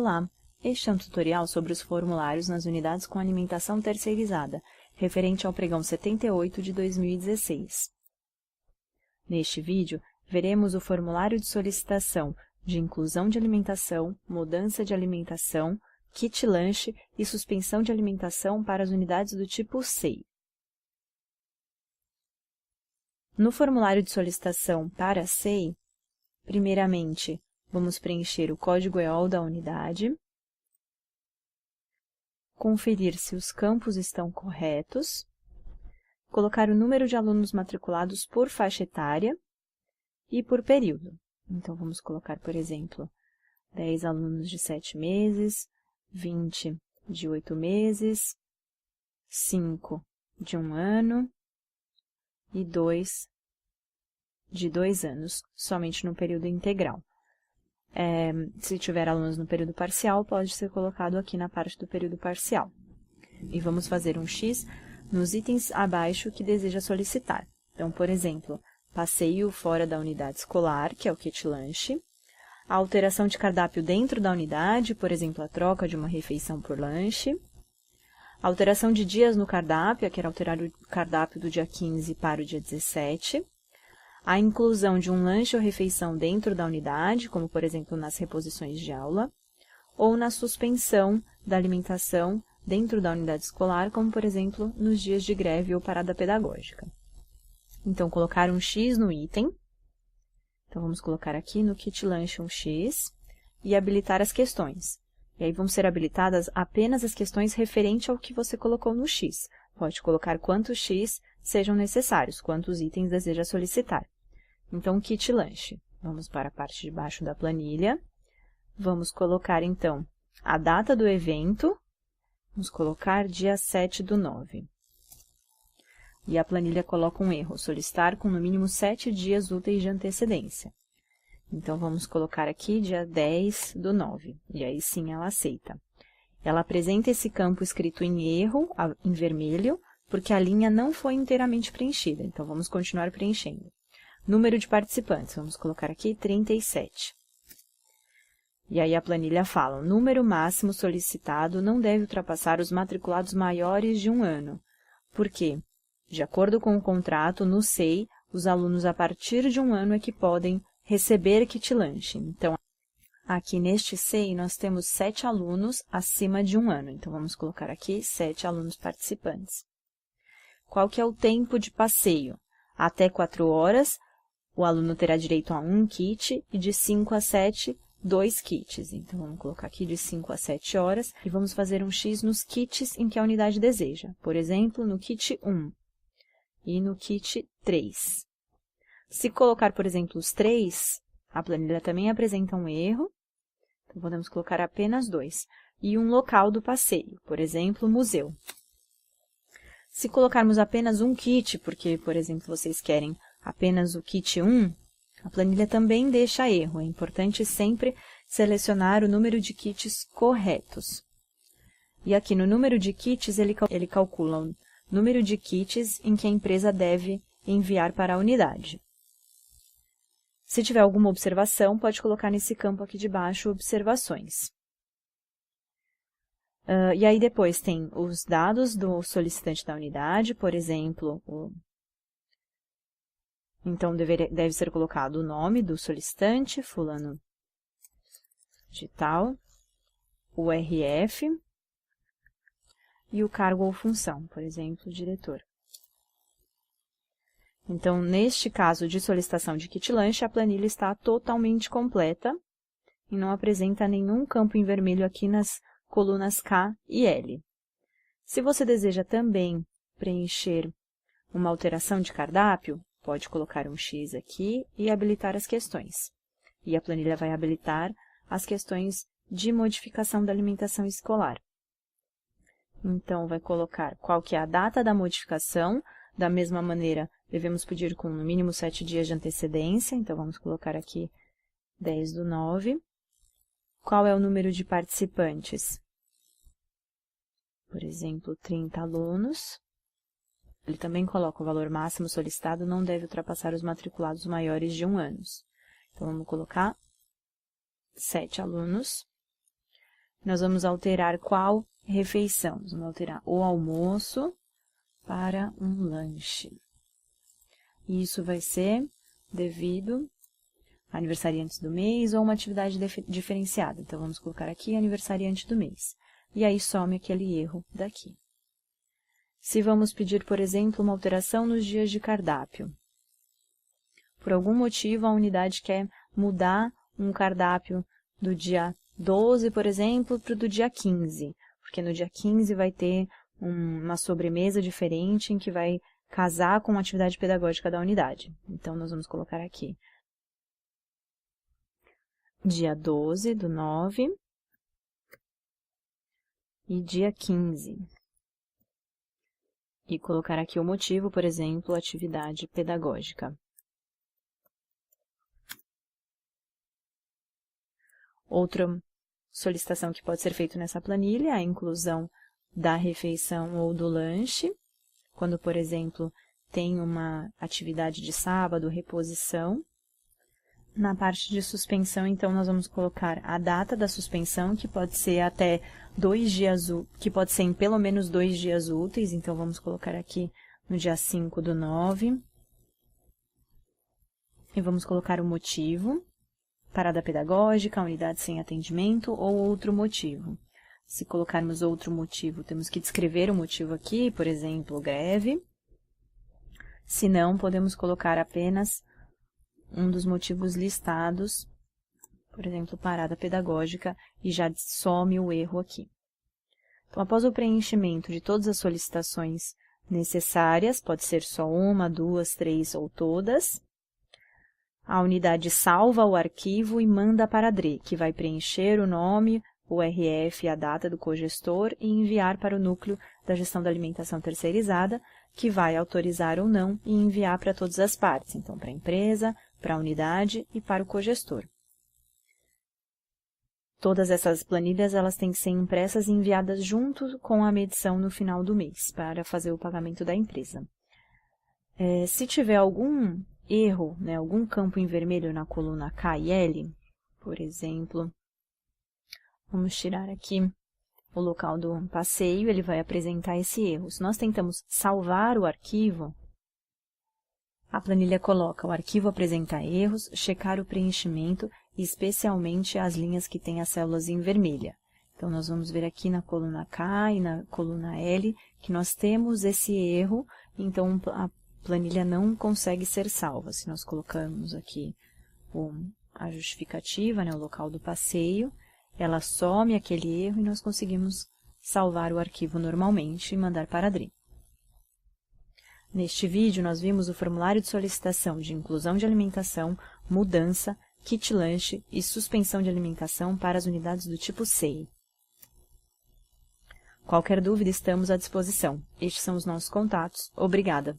Olá, este é um tutorial sobre os formulários nas unidades com alimentação terceirizada, referente ao pregão 78 de 2016. Neste vídeo, veremos o formulário de solicitação de inclusão de alimentação, mudança de alimentação, kit lanche e suspensão de alimentação para as unidades do tipo SEI. No formulário de solicitação para SEI, primeiramente, vamos preencher o código EOL da unidade, conferir se os campos estão corretos, colocar o número de alunos matriculados por faixa etária e por período. Então, vamos colocar, por exemplo, 10 alunos de 7 meses, 20 de 8 meses, 5 de 1 ano e 2 de 2 anos, somente no período integral. Se tiver alunos no período parcial, pode ser colocado aqui na parte do período parcial. E vamos fazer um X nos itens abaixo que deseja solicitar. Então, por exemplo, passeio fora da unidade escolar, que é o kit lanche, a alteração de cardápio dentro da unidade, por exemplo, a troca de uma refeição por lanche, a alteração de dias no cardápio, quer alterar o cardápio do dia 15 para o dia 17, a inclusão de um lanche ou refeição dentro da unidade, como, por exemplo, nas reposições de aula, ou na suspensão da alimentação dentro da unidade escolar, como, por exemplo, nos dias de greve ou parada pedagógica. Então, colocar um X no item. Então, vamos colocar aqui no kit lanche um X e habilitar as questões. E aí vão ser habilitadas apenas as questões referentes ao que você colocou no X. Pode colocar quantos X sejam necessários, quantos itens deseja solicitar. Então, kit lanche. Vamos para a parte de baixo da planilha. Vamos colocar, então, a data do evento. Vamos colocar dia 7/9. E a planilha coloca um erro, solicitar com no mínimo 7 dias úteis de antecedência. Então, vamos colocar aqui dia 10/9. E aí sim ela aceita. Ela apresenta esse campo escrito em erro, em vermelho, porque a linha não foi inteiramente preenchida. Então, vamos continuar preenchendo. Número de participantes, vamos colocar aqui 37. E aí a planilha fala, o número máximo solicitado não deve ultrapassar os matriculados maiores de 1 ano. Por quê? De acordo com o contrato, no SEI, os alunos a partir de 1 ano é que podem receber kit lanche. Então, aqui neste SEI, nós temos 7 alunos acima de 1 ano. Então, vamos colocar aqui 7 alunos participantes. Qual que é o tempo de passeio? Até 4 horas, o aluno terá direito a 1 kit e de 5 a 7, 2 kits. Então, vamos colocar aqui de 5 a 7 horas e vamos fazer um X nos kits em que a unidade deseja. Por exemplo, no kit 1 e no kit 3. Se colocar, por exemplo, os 3, a planilha também apresenta um erro. Então, podemos colocar apenas 2. E um local do passeio, por exemplo, museu. Se colocarmos apenas um kit, porque, por exemplo, vocês querem apenas o kit 1, a planilha também deixa erro. É importante sempre selecionar o número de kits corretos. E aqui no número de kits, ele calcula o número de kits em que a empresa deve enviar para a unidade. Se tiver alguma observação, pode colocar nesse campo aqui de baixo, observações. E aí depois tem os dados do solicitante da unidade, por exemplo, então deve ser colocado o nome do solicitante, fulano de tal, o RF e o cargo ou função, por exemplo, diretor. Então, neste caso de solicitação de kit lanche, a planilha está totalmente completa e não apresenta nenhum campo em vermelho aqui nas colunas K e L. Se você deseja também preencher uma alteração de cardápio, pode colocar um X aqui e habilitar as questões. E a planilha vai habilitar as questões de modificação da alimentação escolar. Então, vai colocar qual que é a data da modificação. Da mesma maneira, devemos pedir com no mínimo 7 dias de antecedência. Então, vamos colocar aqui 10/9. Qual é o número de participantes? Por exemplo, 30 alunos. Ele também coloca o valor máximo solicitado não deve ultrapassar os matriculados maiores de 1 ano. Então, vamos colocar 7 alunos. nós vamos alterar qual refeição? Vamos alterar o almoço para um lanche. E isso vai ser devido a aniversariantes do mês ou uma atividade diferenciada. Então, vamos colocar aqui aniversariante do mês. E aí, some aquele erro daqui. Se vamos pedir, por exemplo, uma alteração nos dias de cardápio. Por algum motivo, a unidade quer mudar um cardápio do dia 12, por exemplo, para o do dia 15. Porque no dia 15 vai ter uma sobremesa diferente em que vai casar com a atividade pedagógica da unidade. Então, nós vamos colocar aqui dia 12 do 9 e dia 15. E colocar aqui o motivo, por exemplo, atividade pedagógica. Outra solicitação que pode ser feita nessa planilha é a inclusão da refeição ou do lanche, quando, por exemplo, tem uma atividade de sábado, reposição. Na parte de suspensão, então, nós vamos colocar a data da suspensão, que pode ser até 2 dias, que pode ser em pelo menos 2 dias úteis, então vamos colocar aqui no dia 5 do 9. E vamos colocar o motivo, parada pedagógica, unidade sem atendimento ou outro motivo. Se colocarmos outro motivo, temos que descrever o motivo aqui, por exemplo, greve. Se não, podemos colocar apenas um dos motivos listados, por exemplo, parada pedagógica, e já some o erro aqui. Então, após o preenchimento de todas as solicitações necessárias, pode ser só uma, 2, 3 ou todas, a unidade salva o arquivo e manda para a DRE, que vai preencher o nome, o RF e a data do cogestor e enviar para o núcleo da gestão da alimentação terceirizada, que vai autorizar ou não e enviar para todas as partes, então para a empresa, para a unidade e para o cogestor. Todas essas planilhas elas têm que ser impressas e enviadas junto com a medição no final do mês, para fazer o pagamento da empresa. Se tiver algum erro, né, algum campo em vermelho na coluna K e L, por exemplo, vamos tirar aqui o local do passeio, ele vai apresentar esse erro. Se nós tentamos salvar o arquivo, a planilha coloca o arquivo apresenta erros, checar o preenchimento, especialmente as linhas que têm as células em vermelha. Então, nós vamos ver aqui na coluna K e na coluna L que nós temos esse erro, então a planilha não consegue ser salva. Se nós colocamos aqui a justificativa, né, o local do passeio, ela some aquele erro e nós conseguimos salvar o arquivo normalmente e mandar para a DRE. Neste vídeo, nós vimos o formulário de solicitação de inclusão de alimentação, mudança, kit lanche e suspensão de alimentação para as unidades do tipo SEI. Qualquer dúvida, estamos à disposição. Estes são os nossos contatos. Obrigada!